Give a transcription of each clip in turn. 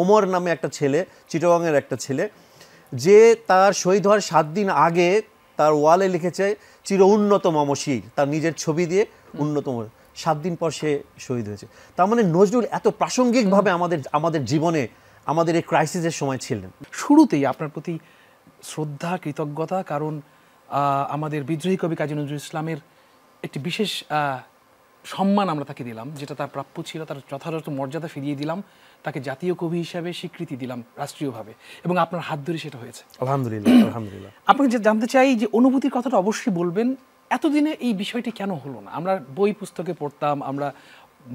ওমর নামে একটা ছেলে, চিটাগংয়ের একটা ছেলে, যে তার শহীদ হওয়ার 7 দিন আগে তার ওয়ালে লিখেছে চির উন্নত মমশির, তার নিজের ছবি দিয়ে উন্নতম। 7 দিন পর সে শহীদ হয়েছে। তার মানে নজরুল এত প্রাসঙ্গিকভাবে আমাদের জীবনে, আমাদের এই ক্রাইসিসের সময় ছিলেন। শুরুতেই আপনার প্রতি শ্রদ্ধা, কৃতজ্ঞতা, কারণ আমাদের বিদ্রোহী কবি কাজী নজরুল ইসলামের একটি বিশেষ সম্মান আমরা তাকে দিলাম, যেটা তার প্রাপ্য ছিল, তার যথাযথ মর্যাদা ফিরিয়ে দিলাম, তাকে জাতীয় কবি হিসাবে স্বীকৃতি দিলাম রাষ্ট্রীয়ভাবে, এবং আপনার হাত ধরে সেটা হয়েছে। আলহামদুলিল্লাহ, আলহামদুলিল্লাহ। আপনাকে যে জানতে চাই যে অনুভূতির কথাটা অবশ্যই বলবেন, এতদিনে এই বিষয়টি কেন হলো না? আমরা বই পুস্তকে পড়তাম, আমরা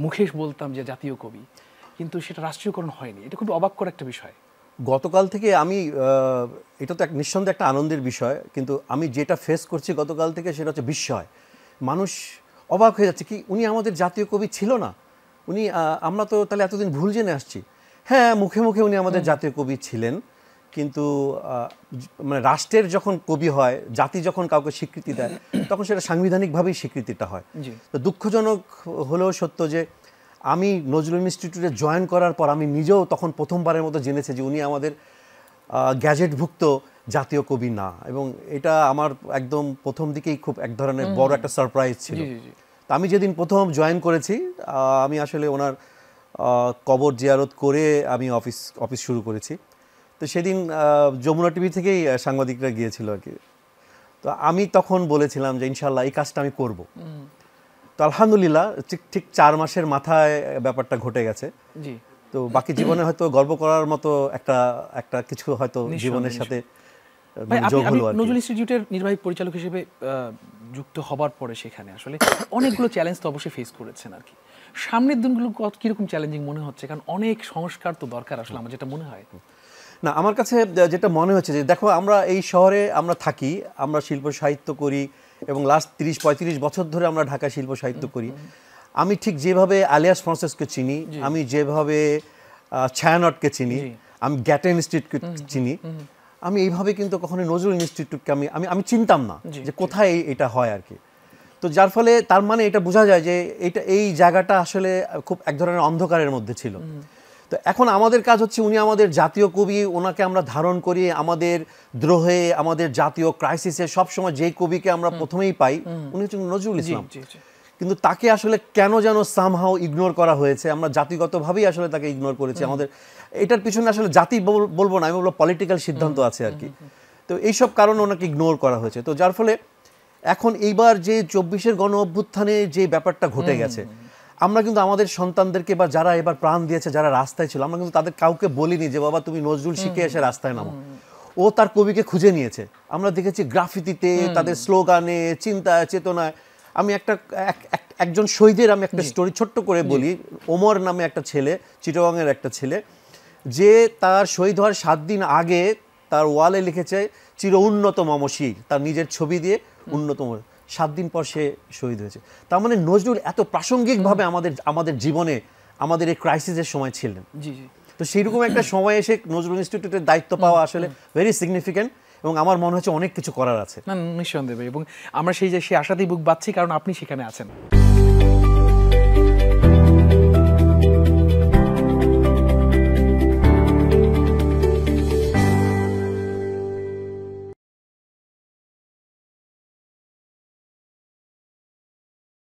মুখে বলতাম যে জাতীয় কবি, কিন্তু সেটা রাষ্ট্রীয়করণ হয়নি। এটা খুব অবাক করা একটা বিষয়। গতকাল থেকে আমি, এটা তো নিঃসন্দেহে একটা আনন্দের বিষয়, কিন্তু আমি যেটা ফেস করছি গতকাল থেকে সেটা হচ্ছে বিস্ময়। মানুষ অবাক হয়ে যাচ্ছে, কি উনি আমাদের জাতীয় কবি ছিল না? উনি, আমরা তো তাহলে এতদিন ভুল জেনে আসছি। হ্যাঁ, মুখে মুখে উনি আমাদের জাতীয় কবি ছিলেন, কিন্তু মানে রাষ্ট্রের যখন কবি হয়, জাতি যখন কাউকে স্বীকৃতি দেয়, তখন সেটা সাংবিধানিকভাবেই স্বীকৃতিটা হয়। তো দুঃখজনক হলেও সত্য যে আমি নজরুল ইনস্টিটিউটে জয়েন করার পর আমি নিজেও তখন প্রথমবারের মতো জেনেছি যে উনি আমাদের গ্যাজেটভুক্ত জাতীয় কবি না, এবং এটা আমার একদম প্রথম দিকেই খুব এক ধরনের বড় একটা সারপ্রাইজ ছিল। তো আমি যেদিন প্রথম জয়েন করেছি, আমি আসলে ওনার কবর জিয়ারত করে আমি অফিস শুরু করেছি। তো সেদিন যমুনা টিভি থেকেই সাংবাদিকরা গিয়েছিল আর কি। তো আমি তখন বলেছিলাম যে ইনশাল্লাহ এই কাজটা আমি করব। তো আলহামদুলিল্লাহ ঠিক 4 মাসের মাথায় ব্যাপারটা ঘটে গেছে। তো বাকি জীবনে হয়তো গর্ব করার মতো একটা কিছু হয়তো জীবনের সাথে যোগ হলো আর কি। নজরুল ইনস্টিটিউটের নির্বাহী পরিচালক হিসেবে যুক্ত হবার পরে সেখানে আসলে অনেকগুলো চ্যালেঞ্জ তো অবশ্যই ফেস করেছেন আর কি। সামনের দিনগুলো কিরকম চ্যালেঞ্জিং মনে হচ্ছে? কারণ অনেক সংস্কার তো দরকার আসলে, আমার যেটা মনে হয়। না, আমার কাছে যেটা মনে হচ্ছে যে দেখো, আমরা এই শহরে আমরা থাকি, আমরা শিল্প সাহিত্য করি, এবং লাস্ট 30-35 বছর ধরে আমরা ঢাকা শিল্প সাহিত্য করি। আমি ঠিক যেভাবে আলিয়াস ফ্রান্সেসকে চিনি, আমি যেভাবে ছায়ানটকে চিনি, আমি গ্যাটে ইনস্টিটিউটকে চিনি, আমি এইভাবে কিন্তু কখনোই নজরুল ইনস্টিটিউটকে আমি চিনতাম না যে কোথায় এটা হয় আর কি। তো যার ফলে তার মানে এটা বোঝা যায় যে এই জায়গাটা আসলে খুব এক ধরনের অন্ধকারের মধ্যে ছিল। তো এখন আমাদের কাজ হচ্ছে, উনি আমাদের জাতীয় কবি, ওনাকে আমরা ধারণ করি আমাদের দ্রোহে, আমাদের জাতীয় ক্রাইসিসে সবসময় যেই কবিকে আমরা প্রথমেই পাই, উনি হচ্ছেন নজরুল ইসলাম। কিন্তু তাকে আসলে কেন যেন সামহাও ইগনোর করা হয়েছে, আমরা জাতিগতভাবেই আসলে তাকে ইগনোর করেছি। আমাদের এটার পিছনে আসলে জাতি বলবো না, আমি বলবো পলিটিক্যাল সিদ্ধান্ত আছে আর কি। তো এইসব কারণে ওনাকে ইগনোর করা হয়েছে। তো যার ফলে এখন এইবার যে 24-এর গণ অভ্যুত্থানে যে ব্যাপারটা ঘটে গেছে, আমরা কিন্তু আমাদের সন্তানদেরকে বা যারা এবার প্রাণ দিয়েছে, যারা রাস্তায় ছিল, আমরা কিন্তু তাদের কাউকে বলিনি যে বাবা তুমি নজরুল শিখে এসে রাস্তায় নামো। ও তার কবিকে খুঁজে নিয়েছে। আমরা দেখেছি গ্রাফিতিতে, তাদের স্লোগানে, চিন্তায়, চেতনায়। আমি একজন শহীদের আমি একটা স্টোরি ছোট্ট করে বলি। ওমর নামে একটা ছেলে, চিটাগংয়ের একটা ছেলে, যে তার শহীদ হওয়ার 7 দিন আগে তার ওয়ালে লিখেছে চির উন্নত মমশির, তার নিজের ছবি দিয়ে উন্নতম। 7 দিন পর সে শহীদ হয়েছে। তার মানে নজরুল এত প্রাসঙ্গিকভাবে আমাদের জীবনে, আমাদের এই ক্রাইসিসের সময় ছিলেন। তো সেইরকম একটা সময় এসে নজরুল ইনস্টিটিউটের দায়িত্ব পাওয়া আসলে ভেরি সিগনিফিক্যান্ট, এবং আমার মনে হচ্ছে অনেক কিছু করার আছে। না, নিঃসন্দেহে, এবং আমরা সেই আশাতেই বুক বাঁধছি, কারণ আপনি সেখানে আছেন।